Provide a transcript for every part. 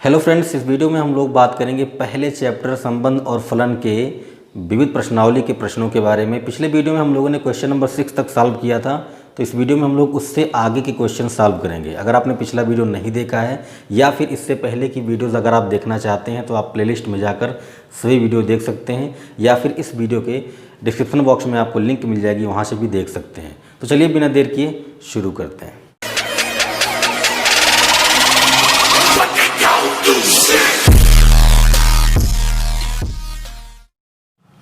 Hello friends, इस video में हम लोग बात करेंगे पहले चैप्टर संबंध और फलन के विविध प्रश्नावली के प्रश्नों के बारे में। पिछले वीडियो में हम लोगों ने क्वेश्चन नंबर 6 तक सॉल्व किया था, तो इस वीडियो में हम लोग उससे आगे के क्वेश्चन सॉल्व करेंगे। अगर आपने पिछला वीडियो नहीं देखा है या फिर इससे पहले की वीडियोज़ अगर आप देखना चाहते हैं तो आप प्लेलिस्ट में जाकर सभी वीडियो देख सकते हैं, या फिर इस वीडियो के डिस्क्रिप्शन बॉक्स में आपको लिंक मिल जाएगी, वहाँ से भी देख सकते हैं। तो चलिए बिना देर किए शुरू करते हैं।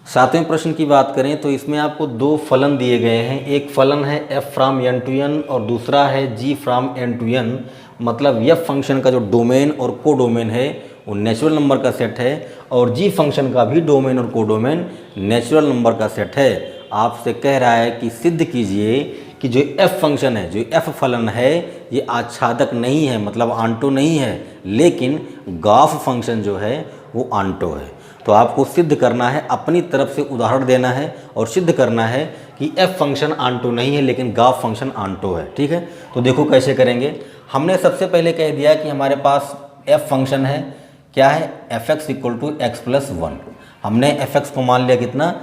सातवें प्रश्न की बात करें तो इसमें आपको दो फलन दिए गए हैं। एक फलन है f from n to n और दूसरा है g from n to n। मतलब f फंक्शन का जो डोमेन और को डोमेन है वो नेचुरल नंबर का सेट है, और g फंक्शन का भी डोमेन और को डोमेन नेचुरल नंबर का सेट है। आपसे कह रहा है कि सिद्ध कीजिए कि जो f फंक्शन है, जो f फलन है, ये आच्छादक नहीं है, मतलब आंटो नहीं है, लेकिन गॉस फंक्शन जो है वो आंटो है। तो आपको सिद्ध करना है, अपनी तरफ से उदाहरण देना है और सिद्ध करना है कि f फंक्शन आंटो नहीं है लेकिन गॉस फंक्शन आंटो है। ठीक है, तो देखो कैसे करेंगे। हमने सबसे पहले कह दिया कि हमारे पास f फंक्शन है, क्या है, fx equal to X plus 1। हमने fx को मान लिया कितना,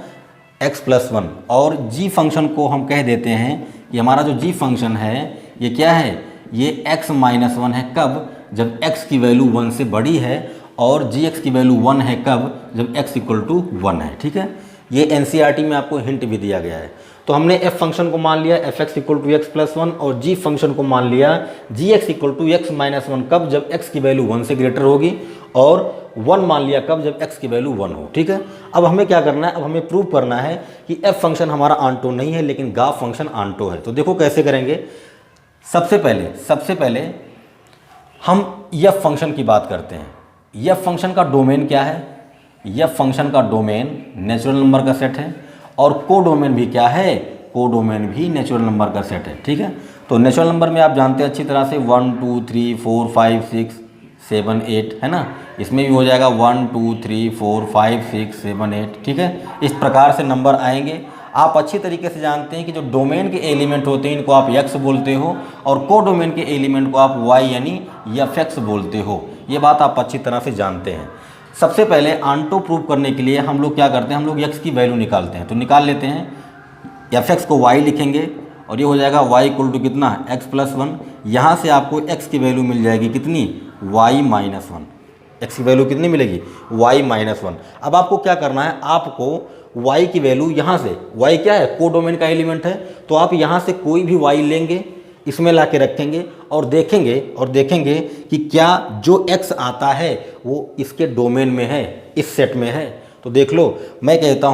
x प्लस 1, और g फंक्शन को हम कह देते हैं कि हमारा जो g फंक्शन है ये क्या है, ये x माइनस 1 है। कब, जब x की वैल्यू 1 से बड़ी है, और gx की वैल्यू 1 है कब, जब x इक्वल टू 1 है। ठीक है, ये एनसीईआरटी में आपको हिंट भी दिया गया है। तो हमने f फंक्शन को मान लिया fx equal to X plus 1, और g फंक्शन को मान लिया gx equal to X minus 1। कब, जब x की वैल्यू 1 से ग्रेटर होगी, और 1 मान लिया कब, जब x की वैल्यू 1 हो। ठीक है, अब हमें क्या करना है, अब हमें प्रूव करना है कि f फंक्शन हमारा आंटो नहीं है लेकिन गॉस फंक्शन आंटो है। तो देखो कैसे करेंगे। सबसे पहले हम f फंक्शन की बात करते हैं। f फंक्शन का डोमेन क्या है, f फंक्शन का डोमेन नेचुरल नंबर का सेट है, और को डोमेन भी क्या है, को डोमेन भी नेचुरल नंबर का सेट है। ठीक है, तो नेचुरल नंबर में आप जानते हैं अच्छी तरह से 1 2 3 4 5 6 7 8 है ना। इसमें भी हो जाएगा 1 2 3 4 5 6 7 8। ठीक है, इस प्रकार से नंबर आएंगे। आप अच्छी तरीके से जानते हैं कि जो डोमेन के एलिमेंट होते हैं इनको आप x बोलते हो, और को डोमेन के एलिमेंट को आप y यानी fx बोलते हो। ये बात आप अच्छी तरह से जानते हैं। सबसे पहले आंटो प्रूव करने के लिए हम लोग क्या करते हैं, हम लोग x की वैल्यू निकालते हैं। तो निकाल लेते हैं, fx को y लिखेंगे, और ये हो जाएगा y इक्वल टू कितना, x प्लस 1। यहाँ से आपको x की वैल्यू मिल जाएगी कितनी, y माइनस 1। x की वैल्यू कितनी मिलेगी, y माइनस 1। अब आपको क्या करना है, आपको y की वैल्यू यहाँ से, y क्या है, को डोमेन का एलिमेंट है, तो आप यहाँ से कोई भी y लेंगे, इसमें ला के रखेंगे, और देखेंगे कि क्या जो x आता है वो इसके डोमेन में है, इस सेट में है। तो देख लो, मैं कहता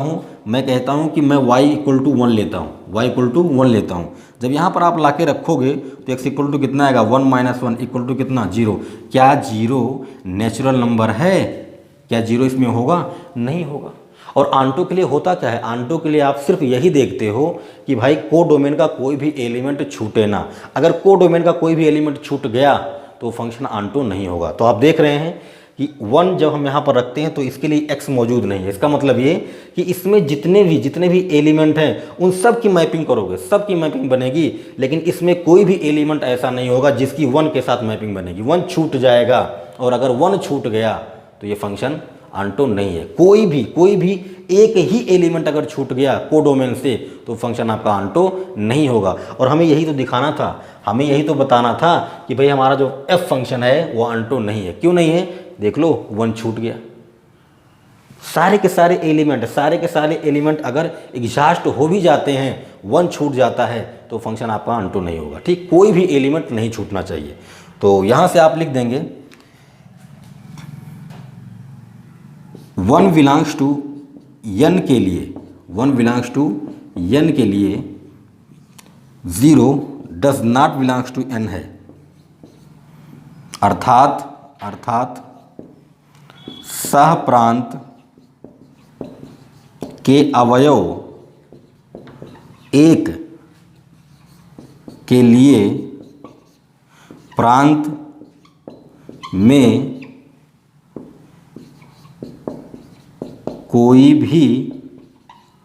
हूँ कि मैं y इक्वल टू 1 लेता हूँ, y इक्वल टू 1 लेता हूँ। जब यहाँ पर आप ला के रखोगे तो x इक्वल टू कितना आएगा, 1 माइनस 1 इक्वल टू कितना, 0। क्या 0 नेचुरल नंबर है, क्या 0 इसमें होगा, नहीं होगा। और आंटो के लिए होता क्या है, आंटो के लिए आप सिर्फ यही देखते हो कि भाई को डोमेन का कोई भी एलिमेंट छूटे ना। अगर को डोमेन का कोई भी एलिमेंट छूट गया तो फंक्शन आंटो नहीं होगा। तो आप देख रहे हैं कि 1 जब हम यहाँ पर रखते हैं तो इसके लिए x मौजूद नहीं है। इसका मतलब ये कि इसमें जितने भी एलिमेंट हैं उन सब की मैपिंग करोगे, सब की मैपिंग बनेगी, लेकिन इसमें कोई भी एलिमेंट ऐसा नहीं होगा जिसकी 1 के साथ मैपिंग बनेगी। 1 छूट जाएगा, और अगर 1 छूट गया तो ये फंक्शन आंटो नहीं है। कोई भी एक ही एलिमेंट अगर छूट गया को डोमेन से तो फंक्शन आपका आंटो नहीं होगा। और हमें यही तो दिखाना था, हमें यही तो बताना था कि भाई हमारा जो f फंक्शन है वो आंटो नहीं है। क्यों नहीं है, देख लो, 1 छूट गया। सारे के सारे एलिमेंट अगर एग्जॉस्ट हो भी जाते हैं, 1 छूट जाता है तो फंक्शन आपका आंटो नहीं होगा। ठीक, कोई भी एलिमेंट नहीं छूटना चाहिए। तो यहाँ से आप लिख देंगे 1 बिलोंग्स टू n के लिए, 1 बिलोंग्स टू n के लिए 0 does not belongs to n है। अर्थात सह प्रांत के अवयव 1 के लिए प्रांत में कोई भी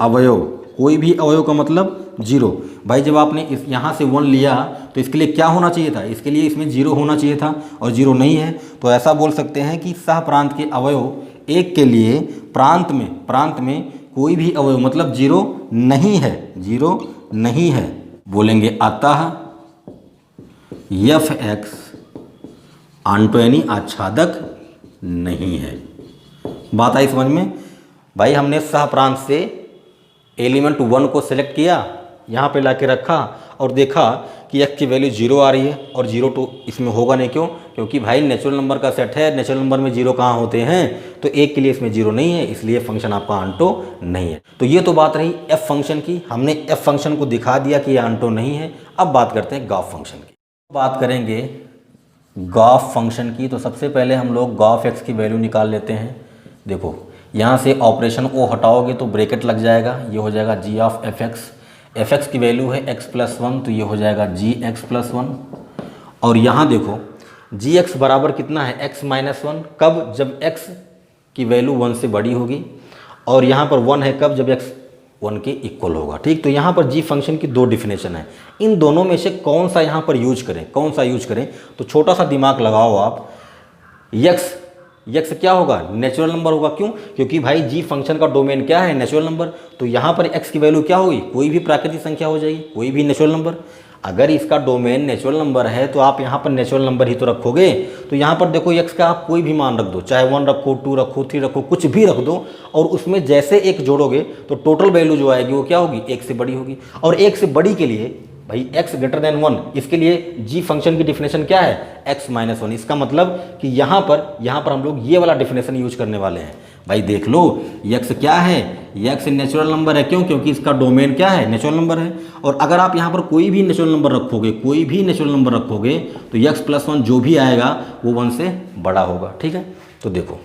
अवयव का मतलब 0। भाई जब आपने इस यहाँ से 1 लिया तो इसके लिए क्या होना चाहिए था, इसके लिए इसमें 0 होना चाहिए था और 0 नहीं है। तो ऐसा बोल सकते हैं कि सह प्रांत के अवयव एक के लिए प्रांत में कोई भी अवयव मतलब 0 नहीं है, 0 नहीं है। बोलेंगे अतः एफ एक्स आंटो यानी आच्छादक नहीं है। बात आई समझ में? भाई हमने सह प्रांत से एलिमेंट 1 को सिलेक्ट किया, यहाँ पे लाके रखा और देखा कि x की वैल्यू 0 आ रही है और 0 तो इसमें होगा नहीं। क्यों? क्योंकि भाई नेचुरल नंबर का सेट है, नेचुरल नंबर में 0 कहाँ होते हैं, तो एक के लिए इसमें 0 नहीं है, इसलिए फंक्शन आपका आंटो नहीं है। तो ये तो बात रही f फंक्शन की, हमने f फंक्शन को दिखा दिया कि ये आंटो नहीं है। अब बात करते हैं गॉफ फंक्शन की। बात करेंगे गॉफ फंक्शन की, तो सबसे पहले हम लोग गॉफ x की वैल्यू निकाल लेते हैं। देखो यहाँ से ऑपरेशन ओ हटाओगे तो ब्रैकेट लग जाएगा, ये हो जाएगा जी ऑफ एफ एक्स की वैल्यू है x+1 तो ये हो जाएगा gx+1। और यहाँ देखो gx बराबर कितना है x-1, कब? जब x की वैल्यू 1 से बड़ी होगी, और यहाँ पर 1 है कब? जब x 1 के इक्वल होगा। ठीक, तो यहाँ पर g फंक्शन की 2 डिफिनेशन है, इन दोनों में से कौन सा यहाँ पर यूज करें, कौन सा यूज करें? तो छोटा सा दिमाग लगाओ आप। x क्या होगा? नेचुरल नंबर होगा। क्यों? क्योंकि भाई g फंक्शन का डोमेन क्या है? Natural number. तो यहाँ पर x की वैल्यू क्या होगी? कोई भी प्राकृतिक संख्या हो जाएगी, कोई भी नेचुरल नंबर। अगर इसका डोमेन नेचुरल नंबर है तो आप यहाँ पर नेचुरल नंबर ही तो रखोगे। तो यहाँ पर देखो x का आप कोई भी मान रख दो, चाहे 1 रखो, 2 रखो, 3 रखो, कुछ भी रख दो, और उसमें जैसे एक जोड़ोगे तो टोटल वैल्यू जो आएगी वो क्या होगी? 1 से बड़ी होगी। और 1 से बड़ी के लिए भाई x ग्रेटर देन 1, इसके लिए g फंक्शन की डिफिनेशन क्या है? x-1। इसका मतलब कि यहाँ पर हम लोग ये वाला डिफिनेशन यूज करने वाले हैं। भाई देख लो x क्या है? x नेचुरल नंबर है। क्यों? क्योंकि इसका डोमेन क्या है? नेचुरल नंबर है। और अगर आप यहाँ पर कोई भी नेचुरल नंबर रखोगे तो x+1 जो भी आएगा वो 1 से बड़ा होगा। ठीक है, तो देखो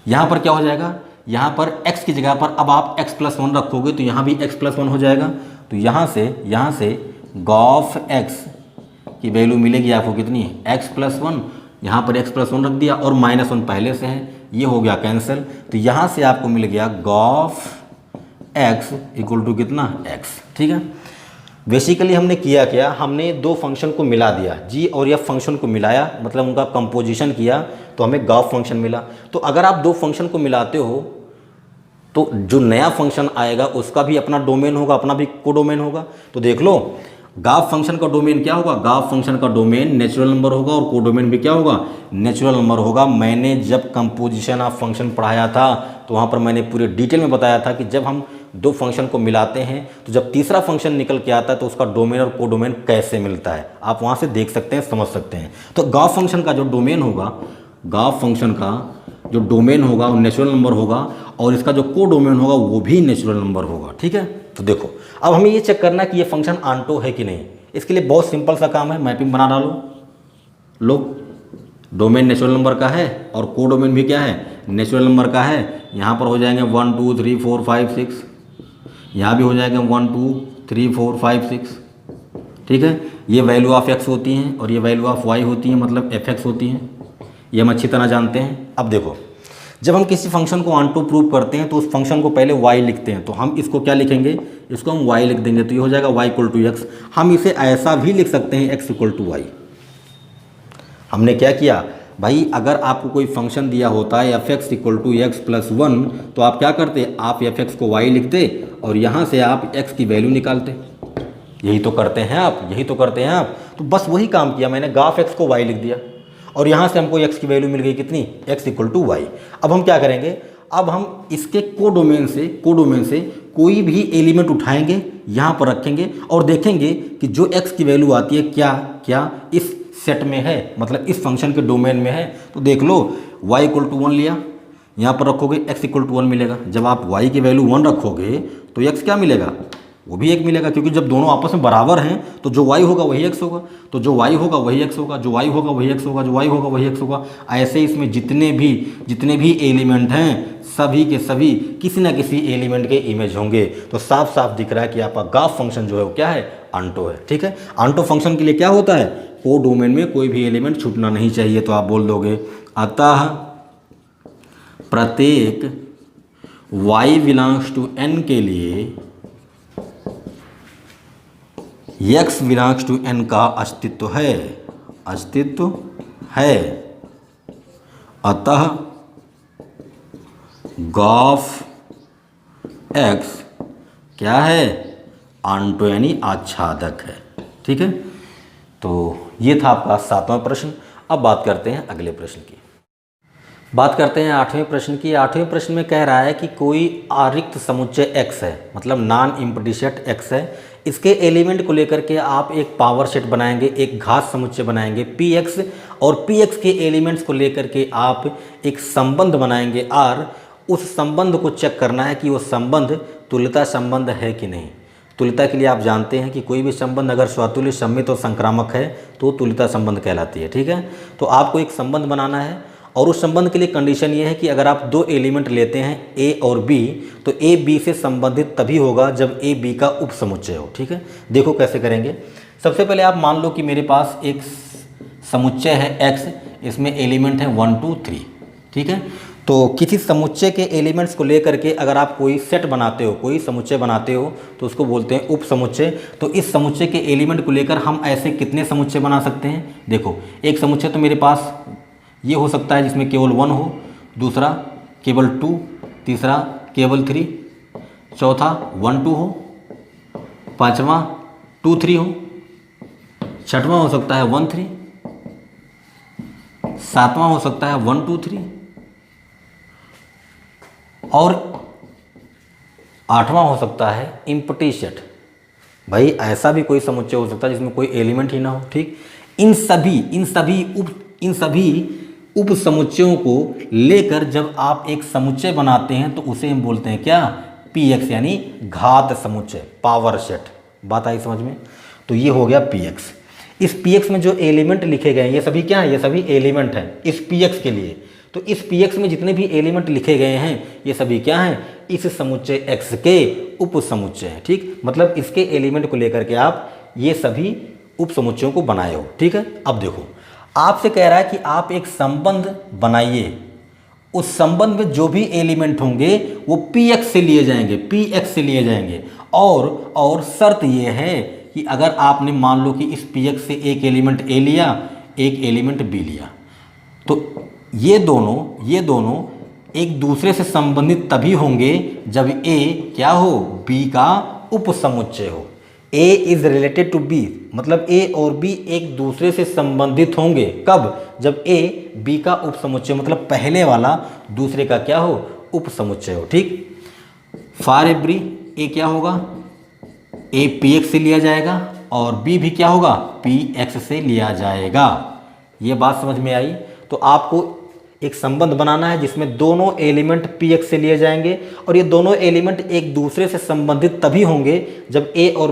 यहाँ पर क्या हो जाएगा, यहाँ पर x की जगह पर अब आप x+1 रखोगे तो यहाँ भी x+1 हो जाएगा। तो यहाँ से गॉफ x की वैल्यू मिलेगी आपको कितनी? x+1, यहाँ पर x+1 रख दिया और -1 पहले से है, ये हो गया कैंसिल। तो यहाँ से आपको मिल गया गॉफ x इक्वल टू कितना? x। ठीक है, बेसिकली हमने किया क्या, हमने 2 फंक्शन को मिला दिया, g और f फंक्शन को मिलाया, मतलब उनका कंपोजिशन किया तो हमें गॉफ फंक्शन मिला। तो अगर आप 2 फंक्शन को मिलाते हो तो जो नया फंक्शन आएगा उसका भी अपना डोमेन होगा, अपना भी कोडोमेन होगा। तो देख लो गॉफ फंक्शन का डोमेन क्या होगा? गॉफ फंक्शन का डोमेन नेचुरल नंबर होगा और कोडोमेन भी क्या होगा? नेचुरल नंबर होगा। मैंने जब कंपोजिशन ऑफ फंक्शन पढ़ाया था तो वहाँ पर मैंने पूरे डिटेल में बताया था कि जब हम 2 फंक्शन को मिलाते हैं तो जब तीसरा फंक्शन निकल के आता है तो उसका डोमेन और कोडोमेन कैसे मिलता है, आप वहाँ से देख सकते हैं, समझ सकते हैं। तो गॉफ फंक्शन का जो डोमेन होगा, गॉफ फंक्शन का जो डोमेन होगा वो नेचुरल नंबर होगा और इसका जो कोडोमेन होगा वो भी नेचुरल नंबर होगा। ठीक है, तो देखो अब हमें ये चेक करना है कि ये फंक्शन आंटो है कि नहीं। इसके लिए बहुत सिंपल सा काम है, मैपिंग बना डालो। लो डोमेन नेचुरल नंबर का है और कोडोमेन भी क्या है? नेचुरल नंबर का है। यहाँ पर हो जाएंगे 1 2 3 4 5 6, यहाँ भी हो जाएंगे 1 2 3 4 5 6। ठीक है, ये वैल्यू ऑफ x होती हैं और ये वैल्यू ऑफ y होती है, मतलब fx होती हैं, ये हम अच्छी तरह जानते हैं। अब देखो जब हम किसी फंक्शन को आंटो प्रूव करते हैं तो उस फंक्शन को पहले y लिखते हैं, तो हम इसको क्या लिखेंगे? इसको हम y लिख देंगे, तो ये हो जाएगा y = x। हम इसे ऐसा भी लिख सकते हैं x = y। हमने क्या किया भाई, अगर आपको कोई फंक्शन दिया होता है fx = x+1 तो आप क्या करते? आप fx को y लिखते और यहाँ से आप x की वैल्यू निकालते। यही तो करते हैं आप, तो बस वही काम किया मैंने, गॉफ x को y लिख दिया और यहाँ से हमको x की वैल्यू मिल गई कितनी? x = y। अब हम क्या करेंगे, अब हम इसके कोडोमेन से कोई भी एलिमेंट उठाएंगे, यहाँ पर रखेंगे और देखेंगे कि जो x की वैल्यू आती है क्या इस सेट में है, मतलब इस फंक्शन के डोमेन में है। तो देख लो y = 1 लिया, यहाँ पर रखोगे x = 1 मिलेगा। जब आप y की वैल्यू 1 रखोगे तो x क्या मिलेगा? वो भी 1 मिलेगा, क्योंकि जब दोनों आपस में बराबर हैं तो जो y होगा वही x होगा, तो जो y होगा वही x होगा, जो y होगा वही x होगा, जो y होगा वही x होगा। ऐसे इसमें जितने भी एलिमेंट हैं सभी के सभी किसी ना किसी एलिमेंट के इमेज होंगे। तो साफ साफ दिख रहा है कि आपका गॉफ फंक्शन जो है वो क्या है? आंटो है। ठीक है, आंटो फंक्शन के लिए क्या होता है? को डोमेन में कोई भी एलिमेंट छूटना नहीं चाहिए। तो आप बोल दोगे अतः प्रत्येक y ∈ n के लिए x बिलोंग्स टू n का अस्तित्व है, अतः गॉफ x क्या है, ऑन्टो यानी आच्छादक है। ठीक है, तो ये था आपका 7वां प्रश्न। अब बात करते हैं अगले प्रश्न की। बात करते हैं 8वें प्रश्न की। 8वें प्रश्न में कह रहा है कि कोई आरिक्त समुच्चय x है, मतलब नॉन एम्प्टी सेट x है। इसके एलिमेंट को लेकर के आप एक पावर सेट बनाएंगे, एक घात समुच्चय बनाएंगे px, और px के एलिमेंट्स को लेकर के आप एक संबंध बनाएंगे r। उस संबंध को चेक करना है कि वो संबंध तुल्यता संबंध है कि नहीं। तुल्यता के लिए आप जानते हैं कि कोई भी संबंध अगर स्वतुल्य, सममित और संक्रामक है तो तुल्यता संबंध कहलाती है। ठीक है, तो आपको एक संबंध बनाना है, और उस संबंध के लिए कंडीशन ये है कि अगर आप दो एलिमेंट लेते हैं a और b, तो a b से संबंधित तभी होगा जब a b का उप समुच्चय हो। ठीक है, देखो कैसे करेंगे। सबसे पहले आप मान लो कि मेरे पास एक समुच्चय है x, इसमें एलिमेंट है 1 2 3। ठीक है, तो किसी समुच्चय के एलिमेंट्स को लेकर के अगर आप कोई सेट बनाते हो, कोई समुच्चय बनाते हो, तो उसको बोलते हैं उप समुच्चय। तो इस समुच्चय के एलिमेंट को लेकर हम ऐसे कितने समुच्चय बना सकते हैं। देखो, एक समुच्चय तो मेरे पास ये हो सकता है जिसमें केवल 1 हो, दूसरा केवल 2, तीसरा केवल 3, चौथा 1 2 हो, पाँचवा 2 3 हो, छठवां हो सकता है 1 3, सातवां हो सकता है 1 2 3, और आठवां हो सकता है एम्प्टी सेट। भाई ऐसा भी कोई समुच्चय हो सकता है जिसमें कोई एलिमेंट ही ना हो। ठीक, इन सभी उप समुच्चयों को लेकर जब आप एक समुच्चय बनाते हैं तो उसे हम बोलते हैं क्या, px, यानी घात समुच्चय, पावर सेट। बात आई समझ में। तो ये हो गया px। इस px में जो एलिमेंट लिखे गए हैं ये सभी क्या है, ये सभी एलिमेंट हैं इस px के लिए। तो इस px में जितने भी एलिमेंट लिखे गए हैं ये सभी क्या हैं, इस समुच्चय x के उप समुच्चय हैं। ठीक, मतलब इसके एलिमेंट को लेकर के आप ये सभी उप समुच्चयों को बनाए हो। ठीक है, अब देखो आपसे कह रहा है कि आप एक संबंध बनाइए, उस संबंध में जो भी एलिमेंट होंगे वो px से लिए जाएंगे, और शर्त ये है कि अगर आपने मान लो कि इस px से एक एलिमेंट a लिया, एक एलिमेंट b लिया, तो ये दोनों एक दूसरे से संबंधित तभी होंगे जब a क्या हो, b का उप समुच्चय हो। a is related to b, मतलब a और b एक दूसरे से संबंधित होंगे कब, जब a b का उप समुच्चय, मतलब पहले वाला दूसरे का क्या हो, उप समुच्चय हो। ठीक, फॉर एवरी a क्या होगा, a px से लिया जाएगा और b भी क्या होगा, px से लिया जाएगा। ये बात समझ में आई। तो आपको एक संबंध बनाना है जिसमें दोनों एलिमेंट px से लिए जाएंगे, और ये दोनों एलिमेंट एक दूसरे से संबंधित तभी होंगे जब a और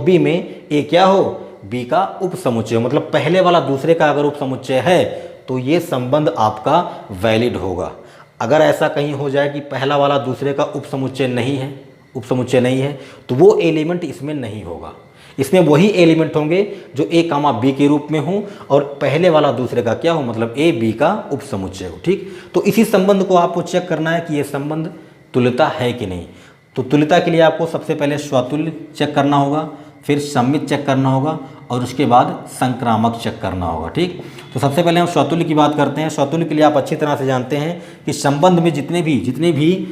b में a क्या हो, b का उप समुच्चय हो। मतलब पहले वाला दूसरे का अगर उप समुच्चय है तो ये संबंध आपका वैलिड होगा। अगर ऐसा कहीं हो जाए कि पहला वाला दूसरे का उप समुच्चय नहीं है, तो वो एलिमेंट इसमें नहीं होगा। इसमें वही एलिमेंट होंगे जो a, b के रूप में हो और पहले वाला दूसरे का क्या हो, मतलब a b का उप समुच्चय हो। ठीक, तो इसी संबंध को आपको चेक करना है कि ये संबंध तुल्यता है कि नहीं। तो तुल्यता के लिए आपको सबसे पहले स्वतुल्य चेक करना होगा, फिर सममित चेक करना होगा, और उसके बाद संक्रामक चेक करना होगा। ठीक, तो सबसे पहले हम स्वतुल्य की बात करते हैं। स्वतुल्य के लिए आप अच्छी तरह से जानते हैं कि संबंध में जितने भी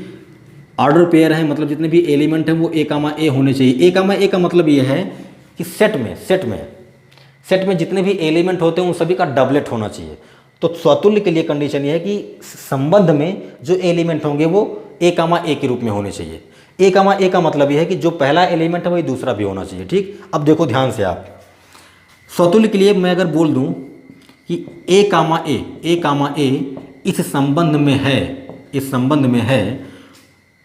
ऑर्डर पेयर हैं, मतलब जितने भी एलिमेंट हैं वो a, a होने चाहिए। a का मतलब ये है कि सेट में जितने भी एलिमेंट होते हैं उन सभी का डबलेट होना चाहिए। तो स्वतुल्य के लिए कंडीशन ये है कि संबंध में जो एलिमेंट होंगे वो a, a के रूप में होने चाहिए। a, a का मतलब ये है कि जो पहला एलिमेंट है वही दूसरा भी होना चाहिए। ठीक, अब देखो ध्यान से आप, स्वतुल्य के लिए मैं अगर बोल दूं कि a, इस संबंध में है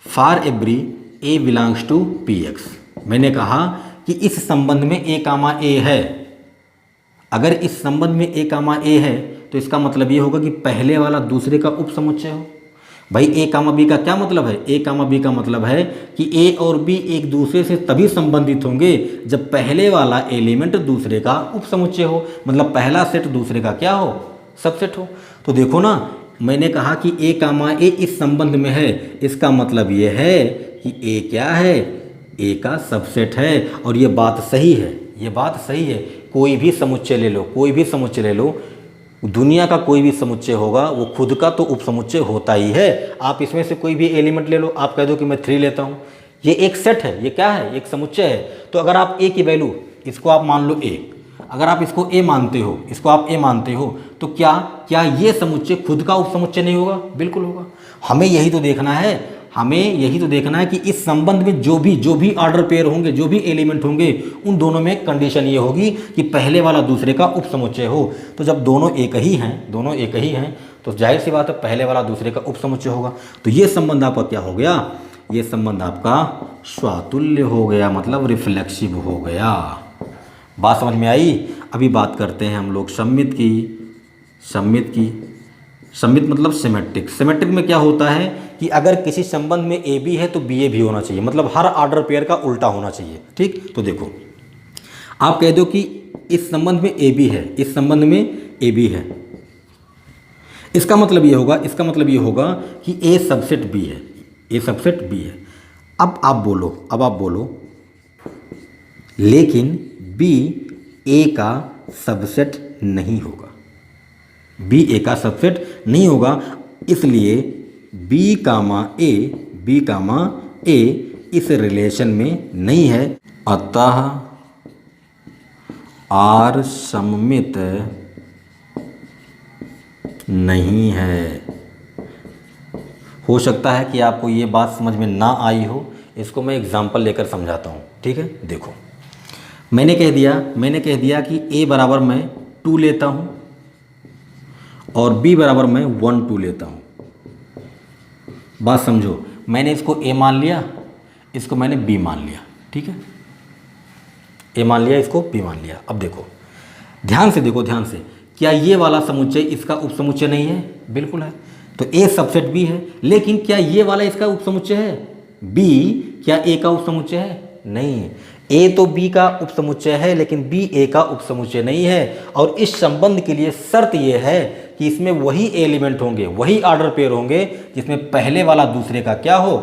for every a belongs to px। मैंने कहा कि इस संबंध में a, a है। अगर इस संबंध में a, a है तो इसका मतलब ये होगा कि पहले वाला दूसरे का उप समुच्चय हो। भाई a, b का क्या मतलब है, a, b का मतलब है कि a और b एक दूसरे से तभी संबंधित होंगे जब पहले वाला एलिमेंट दूसरे का उप समुच्चय हो, मतलब पहला सेट दूसरे का क्या हो, सबसेट हो। तो देखो ना, मैंने कहा कि a, a इस संबंध में है, इसका मतलब ये है कि a क्या है, ए का सबसेट है। और ये बात सही है, ये बात सही है। कोई भी समुच्चय ले लो, कोई भी समुच्चय ले लो, दुनिया का कोई भी समुच्चय होगा वो खुद का तो उपसमुच्चय होता ही है। आप इसमें से कोई भी एलिमेंट ले लो, आप कह दो कि मैं 3 लेता हूँ, ये एक सेट है, ये क्या है, एक समुच्चय है। तो अगर आप ए की वैल्यू, इसको आप मान लो ए, अगर आप इसको ए मानते हो, इसको आप ए मानते हो, तो क्या ये समुच्चय खुद का उपसमुच्चय नहीं होगा? बिल्कुल होगा। हमें यही तो देखना है, हमें यही तो देखना है कि इस संबंध में जो भी ऑर्डर पेयर होंगे, जो भी एलिमेंट होंगे, उन दोनों में कंडीशन ये होगी कि पहले वाला दूसरे का उपसमुच्चय हो। तो जब दोनों एक ही हैं, दोनों एक ही हैं, तो जाहिर सी बात है पहले वाला दूसरे का उपसमुच्चय होगा। तो ये संबंध आपका क्या हो गया? ये संबंध आपका स्वातुल्य हो गया, मतलब रिफ्लेक्सिव हो गया। बात समझ में आई? अभी बात करते हैं हम लोग सममित की। सममित मतलब सिमेट्रिक। सिमेट्रिक में क्या होता है कि अगर किसी संबंध में ए बी है तो बी ए भी होना चाहिए, मतलब हर ऑर्डर पेयर का उल्टा होना चाहिए। ठीक, तो देखो आप कह दो कि इस संबंध में ए बी है, इस संबंध में ए बी है, इसका मतलब ये होगा कि ए सबसेट बी है, ए सबसेट बी है। अब आप बोलो लेकिन बी ए का सबसेट नहीं होगा, बी ए का सबसेट नहीं होगा, इसलिए बी कामा ए इस रिलेशन में नहीं है। अतः आर सममित नहीं है। हो सकता है कि आपको ये बात समझ में ना आई हो, इसको मैं एग्जांपल लेकर समझाता हूँ। ठीक है, देखो मैंने कह दिया कि a बराबर मैं 2 लेता हूँ और b बराबर मैं 1 2 लेता हूँ। बात समझो, मैंने इसको a मान लिया, इसको मैंने b मान लिया। ठीक है, a मान लिया, इसको b मान लिया। अब देखो ध्यान से, क्या ये वाला समुच्चय इसका उपसमुच्चय नहीं है? बिल्कुल है। तो a सबसेट b है, लेकिन क्या ये वाला इसका उपसमुच्चय है? b क्या a का उपसमुच्चय है? नहीं है। a तो b का उपसमुच्चय है, लेकिन b a का उपसमुच्चय नहीं है। और इस संबंध के लिए शर्त यह है कि इसमें वही एलिमेंट होंगे, वही ऑर्डर पेयर होंगे जिसमें पहले वाला दूसरे का क्या हो?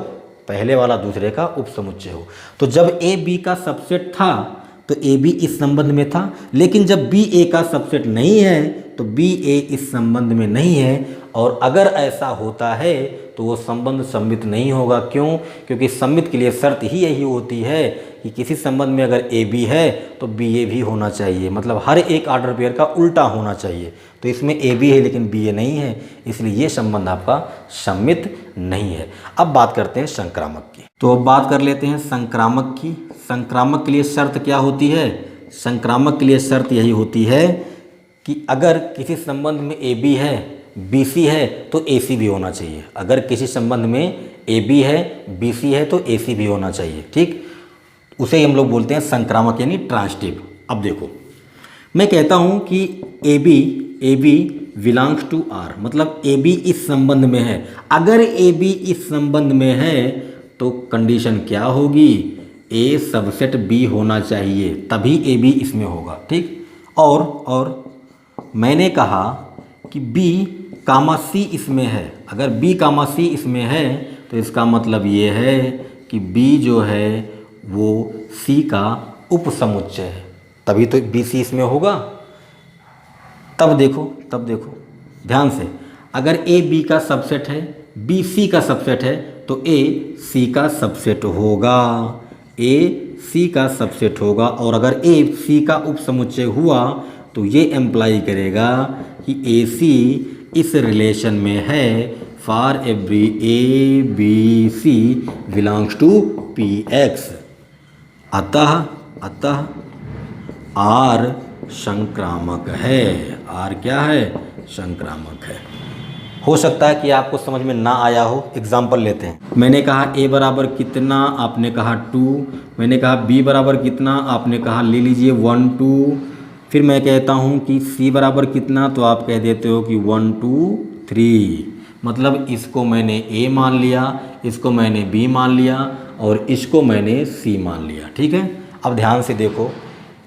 पहले वाला दूसरे का उपसमुच्चय हो। तो जब a b का सबसेट था तो ए बी इस संबंध में था, लेकिन जब बी ए का सबसेट नहीं है तो बी ए इस संबंध में नहीं है। और अगर ऐसा होता है तो वो संबंध सममित नहीं होगा। क्यों? क्योंकि सममित के लिए शर्त ही यही होती है कि किसी संबंध में अगर ए बी है तो बी ए भी होना चाहिए, मतलब हर एक ऑर्डर पेयर का उल्टा होना चाहिए। तो इसमें ए बी है लेकिन बी ए नहीं है, इसलिए ये संबंध आपका सममित नहीं है। अब बात करते हैं संक्रामक की। तो अब बात कर लेते हैं संक्रामक की। संक्रामक के लिए शर्त क्या होती है? संक्रामक के लिए शर्त यही होती है कि अगर किसी संबंध में ए बी है, बी सी है, तो ए सी भी होना चाहिए। अगर किसी संबंध में ए बी है, बी सी है, तो ए सी भी होना चाहिए। ठीक, उसे हम लोग बोलते हैं संक्रामक यानी ट्रांजिटिव। अब देखो मैं कहता हूँ कि A B belongs to R, मतलब ए बी इस संबंध में है। अगर ए बी इस संबंध में है तो कंडीशन क्या होगी? ए सबसेट बी होना चाहिए, तभी ए बी इसमें होगा। ठीक, और मैंने कहा कि बी कामा सी इसमें है। अगर बी कामा सी इसमें है तो इसका मतलब ये है कि बी जो है वो सी का उपसमुच्चय है, तभी तो बी सी इसमें होगा। तब देखो ध्यान से, अगर ए बी का सबसेट है, बी सी का सबसेट है, तो ए सी का सबसेट होगा, ए सी का सबसेट होगा। और अगर ए सी का उपसमुच्चय हुआ तो ये एम्प्लाई करेगा कि ए सी इस रिलेशन में है for every A B C belongs to P X. अतः आर संक्रामक है। आर क्या है? संक्रामक है। हो सकता है कि आपको समझ में ना आया हो, एग्जाम्पल लेते हैं। मैंने कहा a बराबर कितना, आपने कहा 2। मैंने कहा b बराबर कितना, आपने कहा ले लीजिए 1 2। फिर मैं कहता हूँ कि c बराबर कितना, तो आप कह देते हो कि 1 2 3। मतलब इसको मैंने a मान लिया, इसको मैंने b मान लिया और इसको मैंने c मान लिया। ठीक है, अब ध्यान से देखो,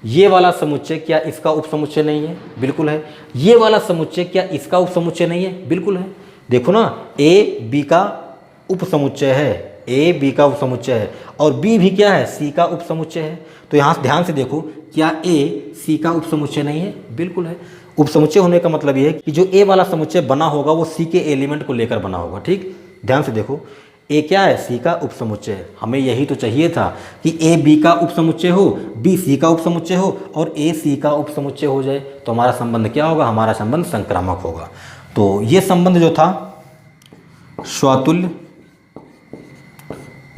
ये वाला समुच्चय क्या इसका उपसमुच्चय नहीं है? बिल्कुल है। ये वाला समुच्चय क्या इसका उपसमुच्चय नहीं है? बिल्कुल है। देखो ना, ए बी का उपसमुच्चय है, ए बी का उपसमुच्चय है। और बी भी क्या है, सी का उपसमुच्चय है। तो यहाँ ध्यान से देखो, क्या ए सी का उपसमुच्चय नहीं है? बिल्कुल है। उपसमुच्चय होने का मतलब ये है कि जो ए वाला समुच्चय बना होगा वो सी के एलिमेंट को लेकर बना होगा। ठीक, ध्यान से देखो, ए क्या है, सी का उपसमुच्चय है। हमें यही तो चाहिए था कि ए बी का उपसमुच्चय हो, बी सी का उपसमुच्चय हो और ए सी का उपसमुच्चय हो जाए। तो हमारा संबंध क्या होगा, हमारा संबंध संक्रामक होगा। तो ये संबंध जो था स्वातुल्य,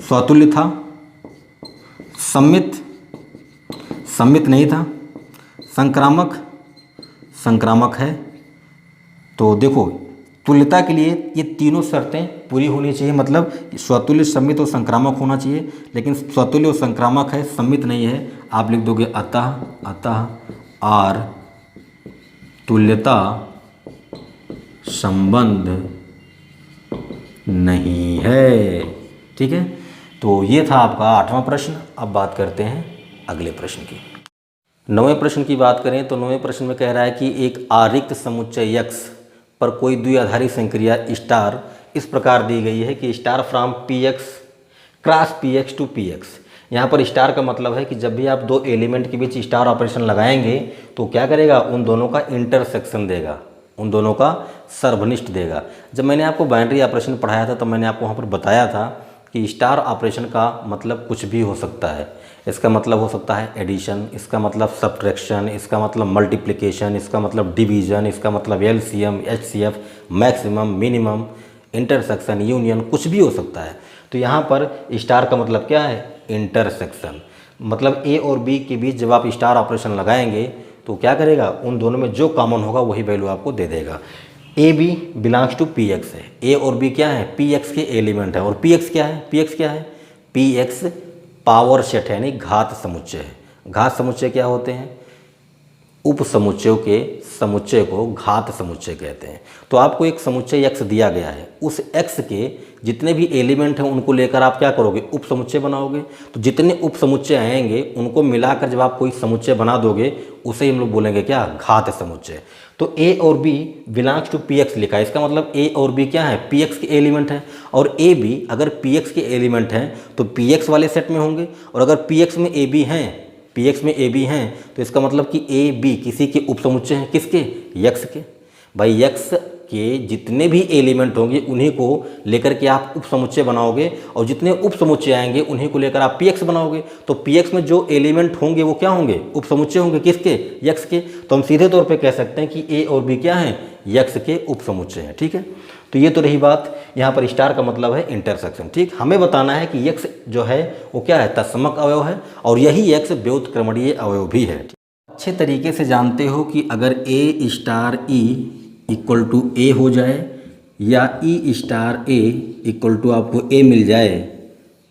स्वातुल्य था, सम्मित, सम्मित नहीं था, संक्रामक, संक्रामक है। तो देखो, तुल्यता के लिए ये तीनों शर्तें पूरी होनी चाहिए, मतलब स्वतुल्य, सम्मित और संक्रामक होना चाहिए। लेकिन स्वतुल्य और संक्रामक है, सम्मित नहीं है। आप लिख दोगे अतः, अतः आर तुल्यता संबंध नहीं है। ठीक है, तो ये था आपका 8वां प्रश्न। अब बात करते हैं अगले प्रश्न की। 9वें प्रश्न की बात करें तो 9वें प्रश्न में कह रहा है कि एक आरिक्त समुच्चय x पर कोई द्विआधारी संक्रिया स्टार इस प्रकार दी गई है कि star from px cross px to px। यहाँ पर स्टार का मतलब है कि जब भी आप दो एलिमेंट के बीच स्टार ऑपरेशन लगाएंगे तो क्या करेगा, उन दोनों का इंटरसेक्शन देगा, उन दोनों का सर्वनिष्ठ देगा। जब मैंने आपको बाइनरी ऑपरेशन पढ़ाया था तो मैंने आपको वहाँ पर बताया था कि स्टार ऑपरेशन का मतलब कुछ भी हो सकता है। इसका मतलब हो सकता है एडिशन, इसका मतलब सब्ट्रैक्शन, इसका मतलब मल्टीप्लिकेशन, इसका मतलब डिवीजन, इसका मतलब LCM, HCF, maximum, minimum, intersection, union, कुछ भी हो सकता है। तो यहाँ पर स्टार का मतलब क्या है, इंटरसेक्शन। मतलब ए और बी के बीच जब आप स्टार ऑपरेशन लगाएंगे तो क्या करेगा, उन दोनों में जो कॉमन होगा वही वैल्यू आपको दे देगा। A B belongs to P X है, ए और बी क्या है, पी एक्स के एलिमेंट है। और पी एक्स क्या है, पी एक्स क्या है, पी एक्स पावर सेट है, यानी घात समुच्चय है। घात समुच्चय क्या होते हैं, उप समुच्चयों के समुच्चय को घात समुच्चय कहते हैं। तो आपको एक समुच्चय x दिया गया है, उस x के जितने भी एलिमेंट हैं उनको लेकर आप क्या करोगे, उप समुच्चय बनाओगे। तो जितने उप समुच्चय आएंगे उनको मिलाकर जब आप कोई समुच्चय बना दोगे उसे हम लोग बोलेंगे क्या, घात समुच्चय। तो a और b बिलोंग्स टू px लिखा है, इसका मतलब a और b क्या है, px के एलिमेंट हैं। और a b अगर px के एलिमेंट हैं तो px वाले सेट में होंगे, और अगर px में a b हैं, px में a b हैं, तो इसका मतलब कि a b किसी के उपसमुच्चय हैं, किसके, x के। भाई x के जितने भी एलिमेंट होंगे उन्हीं को लेकर के आप उपसमुच्चय बनाओगे, और जितने उपसमुच्चय आएंगे उन्हीं को लेकर आप px बनाओगे। तो px में जो एलिमेंट होंगे वो क्या होंगे, उपसमुच्चय होंगे, किसके, x के। तो हम सीधे तौर पे कह सकते हैं कि a और b क्या हैं, x के उपसमुच्चय हैं। ठीक है, तो ये तो रही बात। यहाँ पर स्टार का मतलब है इंटरसेक्शन। ठीक, हमें बताना है कि x जो है वो क्या है, तत्समक अवयव है, और यही x व्युत्क्रमणीय अवयव भी है। अच्छे तरीके से जानते हो कि अगर a star e equal to A हो जाए या E star A equal to आपको ए मिल जाए,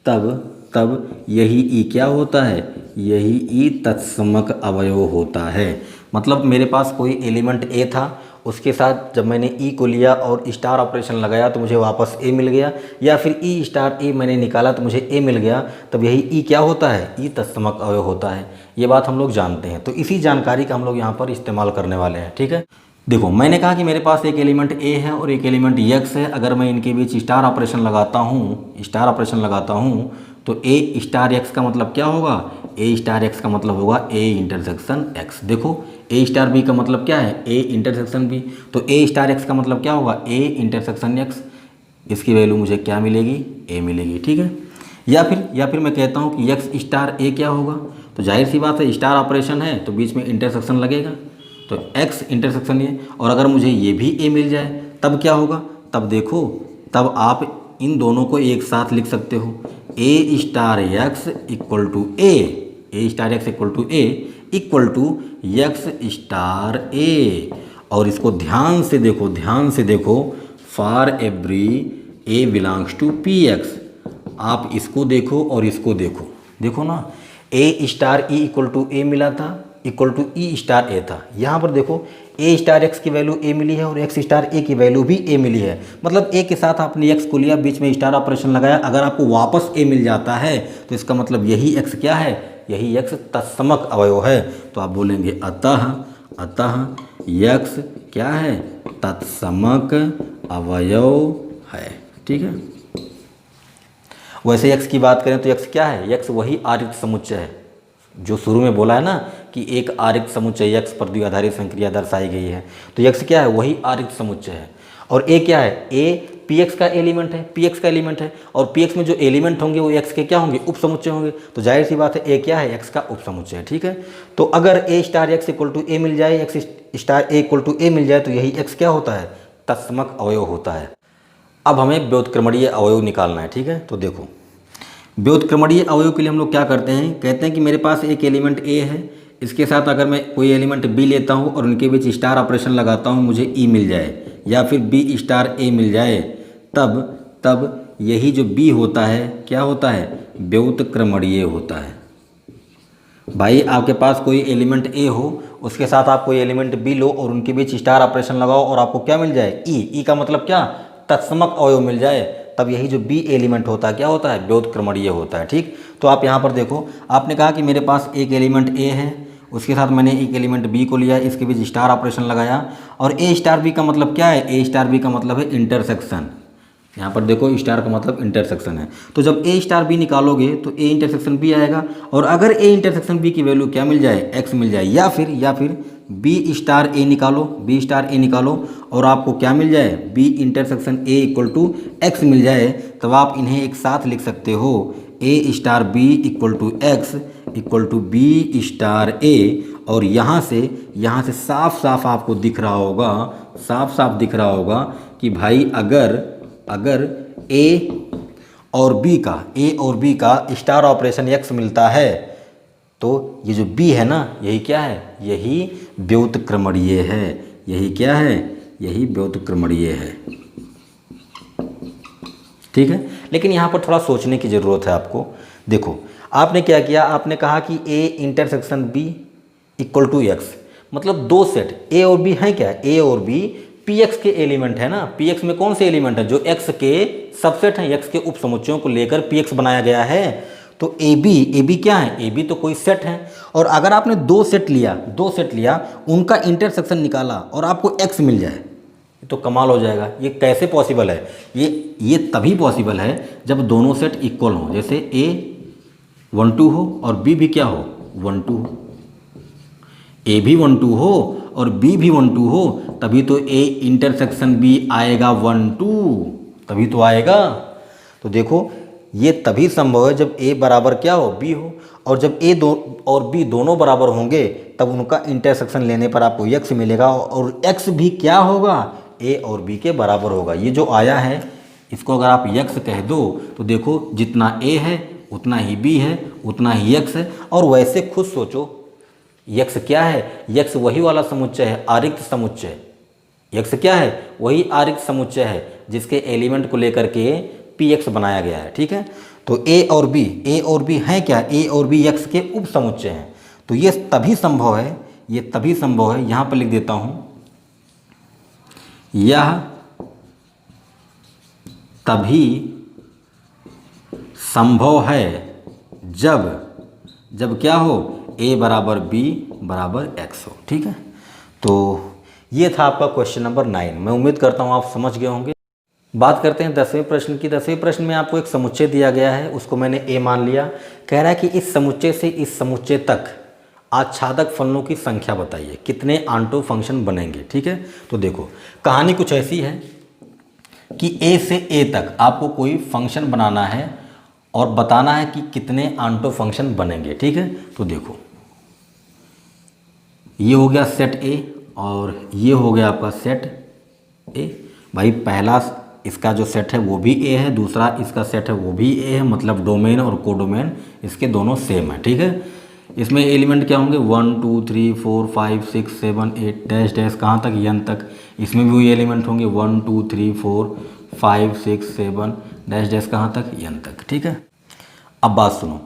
तब यही ई क्या होता है, यही ई तत्समक अवयव होता है। मतलब मेरे पास कोई एलिमेंट ए था, उसके साथ जब मैंने ई को लिया और स्टार ऑपरेशन लगाया तो मुझे वापस ए मिल गया, या फिर ई स्टार ए मैंने निकाला तो मुझे ए मिल गया, तब यही ई क्या होता है, ई तत्समक अवयव होता है। ये बात हम लोग जानते हैं, तो इसी जानकारी का हम लोग यहाँ पर इस्तेमाल करने वाले हैं। ठीक है, देखो मैंने कहा कि मेरे पास एक एलिमेंट ए है और एक एलिमेंट x है। अगर मैं इनके बीच स्टार ऑपरेशन लगाता हूँ, तो ए स्टार एक्स का मतलब क्या होगा, ए स्टार एक्स का मतलब होगा ए इंटरसेक्शन एक्स। देखो ए स्टार बी का मतलब क्या है, ए इंटरसेक्शन बी। तो ए स्टार एक्स का मतलब क्या होगा, ए इंटरसेक्शन एक्स। इसकी वैल्यू मुझे क्या मिलेगी, ए मिलेगी। ठीक है, या फिर मैं कहता हूँ कि एक्स स्टार ए क्या होगा। तो जाहिर सी बात है, स्टार ऑपरेशन है तो बीच में इंटरसेक्शन लगेगा, तो x इंटरसेक्शन ये। और अगर मुझे ये भी a मिल जाए तब क्या होगा, तब देखो, तब आप इन दोनों को एक साथ लिख सकते हो, a star X equal to A star X equal to A equal to X star A. और इसको ध्यान से देखो, for every a belongs to P X. आप इसको देखो और इसको देखो ना, a star e equal to A मिला था, equal to E star A था। यहाँ पर देखो ए स्टार एक्स की वैल्यू ए मिली है और एक्स स्टार ए की वैल्यू भी ए मिली है। मतलब ए के साथ आपने एक्स को लिया, बीच में स्टार ऑपरेशन लगाया, अगर आपको वापस ए मिल जाता है तो इसका मतलब यही एक्स क्या है, यही एक्स तत्समक अवयव है। तो आप बोलेंगे अतः एक्स क्या है, तत्समक अवयव है। ठीक है, वैसे एक्स की बात करें तो एक्स क्या है, एक्स वही आरिक्त समुच्चय है जो शुरू में बोला है ना कि एक आरिक्त समुच्चय एक्स पर द्विआधारी संक्रिया दर्शाई गई है, तो एक्स क्या है, वही आरिक्त समुच्चय है। और ए क्या है, ए पी एक्स का एलिमेंट है, पी एक्स का एलिमेंट है, और पी एक्स में जो एलिमेंट होंगे वो एक्स के क्या होंगे, उप समुच्चय होंगे, तो जाहिर सी बात है ए क्या है, एक्स का उप समुच्चय है। ठीक है, तो अगर A star X equal to A मिल जाए, X star A equal to A मिल जाए, तो यही एक्स क्या होता है, तत्समक अवयव होता है। अब हमें व्युत्क्रमणीय अवयव निकालना है। ठीक है, तो देखो व्युत्क्रमणीय अवयव के लिए हम लोग क्या करते हैं, कहते हैं कि मेरे पास एक एलिमेंट ए है, इसके साथ अगर मैं कोई एलिमेंट बी लेता हूँ और उनके बीच स्टार ऑपरेशन लगाता हूँ, मुझे ई मिल जाए या फिर बी स्टार ए मिल जाए, तब यही जो बी होता है क्या होता है, व्युत्क्रमणीय होता है। भाई आपके पास कोई एलिमेंट ए हो, उसके साथ आप कोई एलिमेंट बी लो और उनके बीच स्टार ऑपरेशन लगाओ और आपको क्या मिल जाए, ई का मतलब क्या, तत्समक अवयव मिल जाए, तब यही जो बी एलिमेंट होता है क्या होता है, व्युत्क्रमणीय होता है। ठीक, तो आप यहाँ पर देखो, आपने कहा कि मेरे पास एक एलिमेंट ए है, उसके साथ मैंने एक एलिमेंट बी को लिया, इसके बीच स्टार ऑपरेशन लगाया, और ए स्टार बी का मतलब क्या है, ए स्टार बी का मतलब है इंटरसेक्शन। यहाँ पर देखो स्टार का मतलब इंटरसेक्शन है, तो जब ए स्टार बी निकालोगे तो ए इंटरसेक्शन बी आएगा, और अगर ए इंटरसेक्शन बी की वैल्यू क्या मिल जाए, एक्स मिल जाए, या फिर बी स्टार ए निकालो, बी स्टार ए निकालो और आपको क्या मिल जाए, B intersection A equal to X मिल जाए, तब आप इन्हें एक साथ लिख सकते हो, A star B equal to X equal to B star A. और यहाँ से साफ साफ आपको दिख रहा होगा, साफ साफ दिख रहा होगा कि भाई अगर ए और बी का स्टार ऑपरेशन एक्स मिलता है, तो ये जो बी है ना, यही क्या है, यही व्युत्क्रमणीय है, यही क्या है, यही व्युत्क्रमणीय है। ठीक है, लेकिन यहाँ पर थोड़ा सोचने की ज़रूरत है आपको। देखो आपने क्या किया, आपने कहा कि A intersection B equal to X, मतलब दो सेट ए और बी हैं क्या, ए और बी पी एक्स के एलिमेंट है ना, पी एक्स में कौन से एलिमेंट है, जो एक्स के सबसेट हैं, एक्स के उप समुच्चयों को लेकर पी एक्स बनाया गया है। तो ए बी क्या है, ए बी तो कोई सेट है, और अगर आपने दो सेट लिया उनका इंटरसेक्शन निकाला और आपको एक्स मिल जाए, तो कमाल हो जाएगा। ये कैसे पॉसिबल है, ये तभी पॉसिबल है जब दोनों सेट इक्वल हों, जैसे ए 1 2 हो और बी भी क्या हो, 1 2 हो, ए भी 1 2 हो और बी भी 1 2 हो, तभी तो ए इंटरसेक्शन बी आएगा 1 2, तभी तो आएगा। तो देखो ये तभी संभव है जब ए बराबर क्या हो, बी हो, और जब ए दो और बी दोनों बराबर होंगे तब उनका इंटरसेक्शन लेने पर आपको एक्स मिलेगा, और एक्स भी क्या होगा, ए और बी के बराबर होगा। ये जो आया है इसको अगर आप एक्स कह दो तो देखो जितना ए है उतना ही बी है, उतना ही एक्स है। और वैसे खुद सोचो एक्स क्या है, एक्स वही वाला समुच्चय है, आरिक्त समुच्चय। एक्स क्या है, वही आरिक्त समुच्चय है जिसके एलिमेंट को लेकर के पी एक्स बनाया गया है। ठीक है, तो ए और बी हैं क्या, ए और बी एक्स के उप समुच्चय हैं। तो ये तभी संभव है, यहाँ पर लिख देता हूँ, यह तभी संभव है जब क्या हो, ए बराबर बी बराबर एक्स हो। ठीक है, तो ये था आपका क्वेश्चन नंबर 9। मैं उम्मीद करता हूँ आप समझ गए होंगे। बात करते हैं 10वें प्रश्न की। 10वें प्रश्न में आपको एक समुच्चय दिया गया है, उसको मैंने ए मान लिया। कह रहा है कि इस समुच्चय से इस समुच्चय तक आच्छादक फलनों की संख्या बताइए, कितने आंटो फंक्शन बनेंगे। ठीक है, तो देखो कहानी कुछ ऐसी है कि ए से ए तक आपको कोई फंक्शन बनाना है और बताना है कि कितने आंटो फंक्शन बनेंगे। ठीक है, तो देखो ये हो गया सेट ए और ये हो गया आपका सेट ए। भाई पहला इसका जो सेट है वो भी ए है, दूसरा इसका सेट है वो भी ए है, मतलब डोमेन और कोडोमेन इसके दोनों सेम है। ठीक है, इसमें एलिमेंट क्या होंगे, 1 2 3 4 5 6 7 8 डैश डैश कहाँ तक, एन तक। इसमें भी वही एलिमेंट होंगे 1 2 3 4 5 6 7 डैश डैश कहाँ तक, एन तक। ठीक है, अब बात सुनो,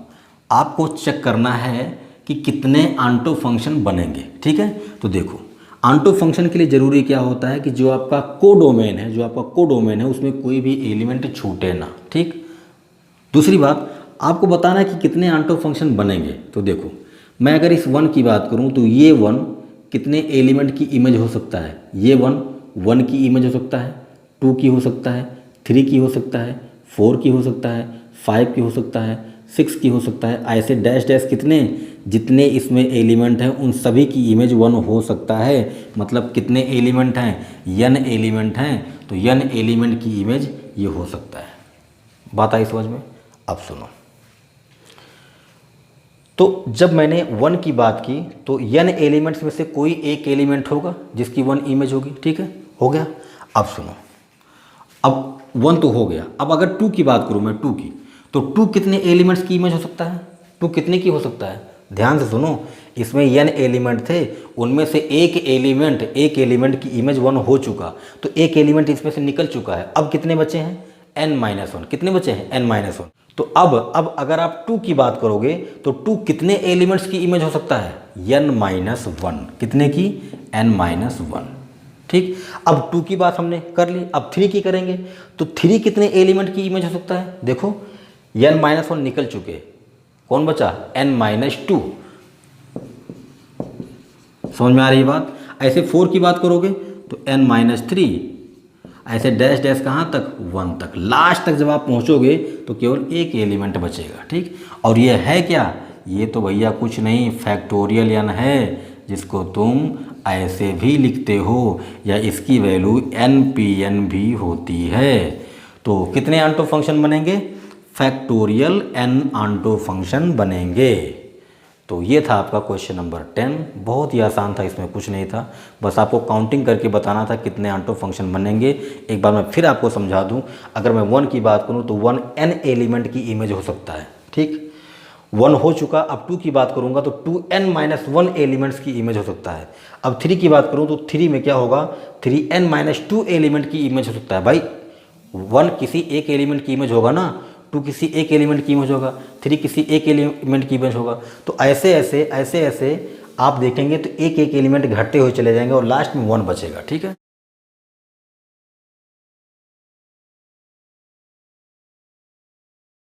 आपको चेक करना है कि कितने आंटो फंक्शन बनेंगे। ठीक है, तो देखो आंटो फंक्शन के लिए ज़रूरी क्या होता है कि जो आपका कोडोमेन है उसमें कोई भी एलिमेंट छूटे ना। ठीक, दूसरी बात आपको बताना है कि कितने आंटो फंक्शन बनेंगे। तो देखो मैं अगर इस 1 की बात करूं तो ये 1 कितने एलिमेंट की इमेज हो सकता है, ये 1 की इमेज हो सकता है, 2 की हो सकता है, 3 की हो सकता है, 4 की हो सकता है, 5 की हो सकता है, 6 की हो सकता है, ऐसे डैश डैश कितने, जितने इसमें एलिमेंट हैं उन सभी की इमेज 1 हो सकता है। मतलब कितने एलिमेंट हैं, n एलिमेंट हैं, तो n एलिमेंट की इमेज ये हो सकता है। बात आई समझ में? अब सुनो, तो जब मैंने 1 की बात की तो n एलिमेंट्स में से कोई एक एलिमेंट होगा जिसकी 1 इमेज होगी, ठीक है, हो गया। अब सुनो, अब 1 तो हो गया, अब अगर 2 की बात करूँ मैं 2 की, तो 2 कितने एलिमेंट्स की इमेज हो सकता है, 2 कितने की हो सकता है? ध्यान से सुनो, इसमें n एलिमेंट थे, उनमें से एक एलिमेंट की इमेज 1 हो चुका, तो एक एलिमेंट इसमें से निकल चुका है। अब कितने बचे हैं? n-1। कितने बचे हैं? n-1। तो अब अगर आप 2 की बात करोगे तो 2 कितने एलिमेंट्स की इमेज हो सकता है? n-1। कितने की? n-1। ठीक, अब 2 की बात हमने कर ली, अब 3 की करेंगे तो 3 कितने एलिमेंट की इमेज हो सकता है? देखो n-1 निकल चुके, कौन बचा? n-2। समझ में आ रही बात? ऐसे 4 की बात करोगे तो n-3, ऐसे डैश डैश कहाँ तक? 1 तक। लास्ट तक जब आप पहुँचोगे तो केवल एक एलिमेंट बचेगा, ठीक। और ये है क्या? ये तो भैया कुछ नहीं, फैक्टोरियल n है, जिसको तुम ऐसे भी लिखते हो या इसकी वैल्यू npn भी होती है। तो कितने आंटो फंक्शन बनेंगे? फैक्टोरियल n आंटो फंक्शन बनेंगे। तो ये था आपका क्वेश्चन नंबर 10। बहुत ही आसान था, इसमें कुछ नहीं था, बस आपको काउंटिंग करके बताना था कितने आंटो फंक्शन बनेंगे। एक बार मैं फिर आपको समझा दूं, अगर मैं 1 की बात करूं तो 1 n एलिमेंट की इमेज हो सकता है, ठीक, 1 हो चुका। अब 2 की बात करूंगा तो 2n-1 एलिमेंट्स की इमेज हो सकता है। अब 3 की बात करूं तो 3 में क्या होगा? 3n-2 एलिमेंट की इमेज हो सकता है। भाई 1 किसी एक एलिमेंट की इमेज होगा ना, 2 किसी एक एलिमेंट की इमेज होगा, 3 किसी एक एलिमेंट की इमेज होगा। तो ऐसे ऐसे आप देखेंगे तो एक एक एलिमेंट घटते हुए चले जाएंगे और लास्ट में 1 बचेगा, ठीक है।